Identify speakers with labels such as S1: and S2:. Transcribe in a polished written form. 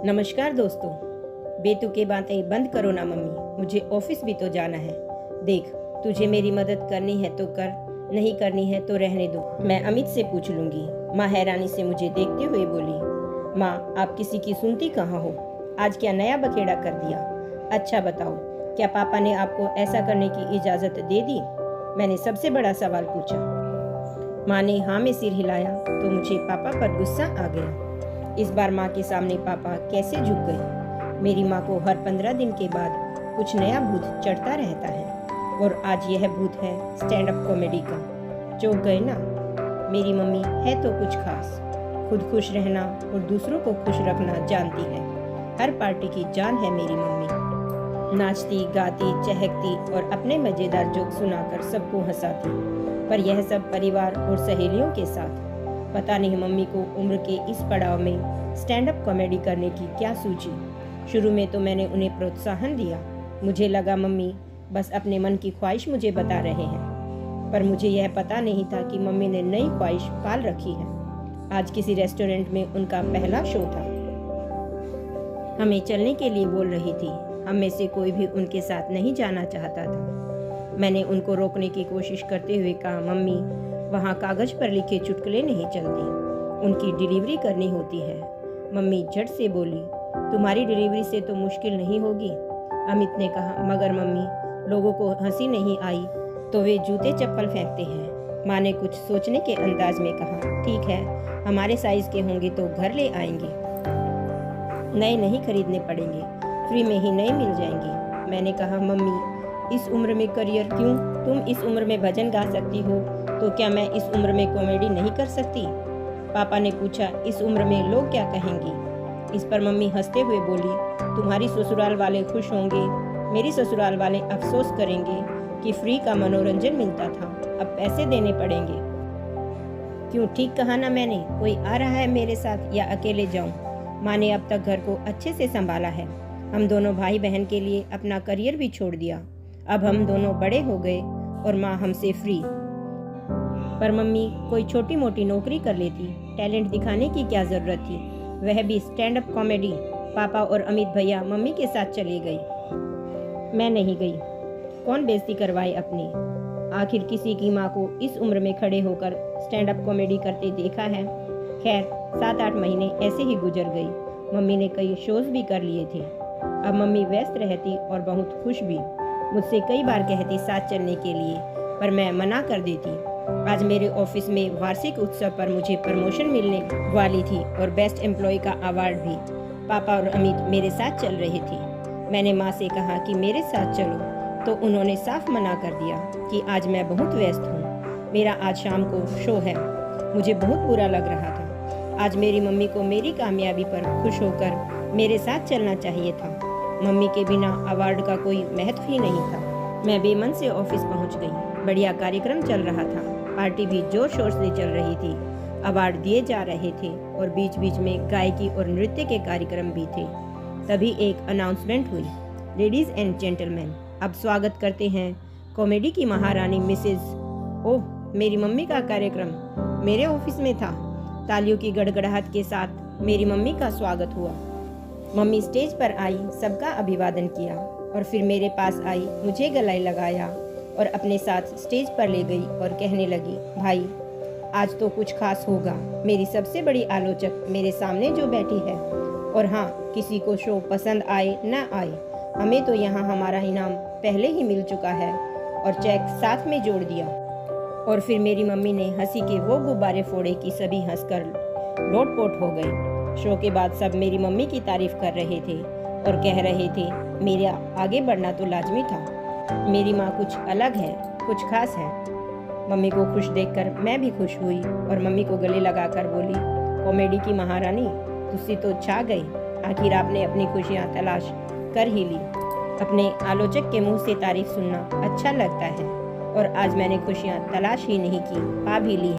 S1: नमस्कार दोस्तों। बेतुके बातें बंद करो ना मम्मी, मुझे ऑफिस भी तो जाना है। देख, तुझे मेरी मदद करनी है तो कर, नहीं करनी है तो रहने दो, मैं अमित से पूछ लूंगी। माँ हैरानी से मुझे देखते हुए बोली, माँ आप किसी की सुनती कहाँ हो? आज क्या नया बखेड़ा कर दिया? अच्छा बताओ, क्या पापा ने आपको ऐसा करने की इजाज़त दे दी? मैंने सबसे बड़ा सवाल पूछा। माँ ने हाँ में सिर हिलाया तो मुझे पापा पर गुस्सा आ गया। इस बार माँ के सामने पापा कैसे झुक गए? मेरी माँ को हर 15 दिन के बाद कुछ नया भूत चढ़ता रहता है और आज यह भूत है स्टैंड अप कॉमेडी का। चौंक गए ना? मेरी मम्मी है तो कुछ खास, खुद खुश रहना और दूसरों को खुश रखना जानती है। हर पार्टी की जान है मेरी मम्मी। नाचती गाती चहकती और अपने मजेदार जोक सुनाकर सबको हंसाती, पर यह सब परिवार और सहेलियों के साथ। पता नहीं मम्मी को उम्र के इस पड़ाव में स्टैंड अप कॉमेडी करने की क्या सूझी। शुरू में तो मैंने उन्हें प्रोत्साहन दिया। मुझे लगा मम्मी बस अपने मन की ख्वाहिश मुझे बता रहे हैं, पर मुझे यह पता नहीं था कि मम्मी ने नई ख्वाहिश पाल रखी है। आज किसी रेस्टोरेंट में उनका पहला शो था। हमें चलने के लिए बोल रही थी। हम में से कोई भी उनके साथ नहीं जाना चाहता था। मैंने उनको रोकने की कोशिश करते हुए कहा, मम्मी वहाँ कागज पर लिखे चुटकुले नहीं चलते, उनकी डिलीवरी करनी होती है। मम्मी झट से बोली, तुम्हारी डिलीवरी से तो मुश्किल नहीं होगी। अमित ने कहा, मगर मम्मी लोगों को हंसी नहीं आई तो वे जूते चप्पल फेंकते हैं। माँ ने कुछ सोचने के अंदाज में कहा, ठीक है, हमारे साइज के होंगे तो घर ले आएंगे, नए नहीं खरीदने पड़ेंगे, फ्री में ही नए मिल जाएंगे। मैंने कहा, मम्मी इस उम्र में करियर क्यों? तुम इस उम्र में भजन गा सकती हो तो क्या मैं इस उम्र में कॉमेडी नहीं कर सकती? पापा ने पूछा, इस उम्र में लोग क्या कहेंगे? इस पर मम्मी हंसते हुए बोली, तुम्हारी ससुराल वाले खुश होंगे, मेरी ससुराल वाले अफसोस करेंगे कि फ्री का मनोरंजन मिलता था, अब पैसे देने पड़ेंगे। क्यों, ठीक कहा ना मैंने? कोई आ रहा है मेरे साथ या अकेले जाऊं? माँ ने अब तक घर को अच्छे से संभाला है। हम दोनों भाई बहन के लिए अपना करियर भी छोड़ दिया। अब हम दोनों बड़े हो गए और माँ हमसे फ्री। पर मम्मी कोई छोटी मोटी नौकरी कर लेती, टैलेंट दिखाने की क्या जरूरत थी, वह भी स्टैंड अप कॉमेडी। पापा और अमित भैया मम्मी के साथ चले गई, मैं नहीं गई। कौन बेइज्जती करवाए अपनी? आखिर किसी की माँ को इस उम्र में खड़े होकर स्टैंड अप कॉमेडी करते देखा है? खैर 7-8 महीने ऐसे ही गुजर गई। मम्मी ने कई शोज भी कर लिए थे। अब मम्मी व्यस्त रहती और बहुत खुश भी। मुझसे कई बार कहती साथ चलने के लिए, पर मैं मना कर देती। आज मेरे ऑफिस में वार्षिक उत्सव पर मुझे प्रमोशन मिलने वाली थी और बेस्ट एम्प्लॉय का अवार्ड भी। पापा और अमित मेरे साथ चल रहे थे। मैंने माँ से कहा कि मेरे साथ चलो, तो उन्होंने साफ मना कर दिया कि आज मैं बहुत व्यस्त हूँ, मेरा आज शाम को शो है। मुझे बहुत बुरा लग रहा था। आज मेरी मम्मी को मेरी कामयाबी पर खुश होकर मेरे साथ चलना चाहिए था। मम्मी के बिना अवार्ड का कोई महत्व ही नहीं था। मैं बेमन से ऑफिस पहुँच गई। बढ़िया कार्यक्रम चल रहा था, पार्टी भी जोर शोर से चल रही थी, अवार्ड दिए जा रहे थे और बीच बीच में गायकी और नृत्य के कार्यक्रम भी थे। तभी एक अनाउंसमेंट हुई, लेडीज एंड जेंटलमैन, अब स्वागत करते हैं कॉमेडी की महारानी मिसेज। ओह, मेरी मम्मी का कार्यक्रम मेरे ऑफिस में था। तालियों की गड़गड़ाहट के साथ मेरी मम्मी का स्वागत हुआ। मम्मी स्टेज पर आई, सबका अभिवादन किया और फिर मेरे पास आई, मुझे गले लगाया और अपने साथ स्टेज पर ले गई और कहने लगी, भाई आज तो कुछ खास होगा। मेरी सबसे बड़ी आलोचक मेरे सामने जो बैठी है, और हाँ, किसी को शो पसंद आए ना आए, हमें तो यहाँ हमारा इनाम पहले ही मिल चुका है, और चेक साथ में जोड़ दिया। और फिर मेरी मम्मी ने हंसी के वो गुब्बारे फोड़े कि सभी हंसकर लोटपोट हो गए। शो के बाद सब मेरी मम्मी की तारीफ कर रहे थे और कह रहे थे मेरा आगे बढ़ना तो लाजमी था। मेरी माँ कुछ अलग है, कुछ खास है। मम्मी को खुश देखकर मैं भी खुश हुई और मम्मी को गले लगाकर बोली, कॉमेडी की महारानी तुसी तो छा गई। आखिर आपने अपनी खुशियाँ तलाश कर ही ली। अपने आलोचक के मुंह से तारीफ सुनना अच्छा लगता है, और आज मैंने खुशियाँ तलाश ही नहीं की, पा भी ली।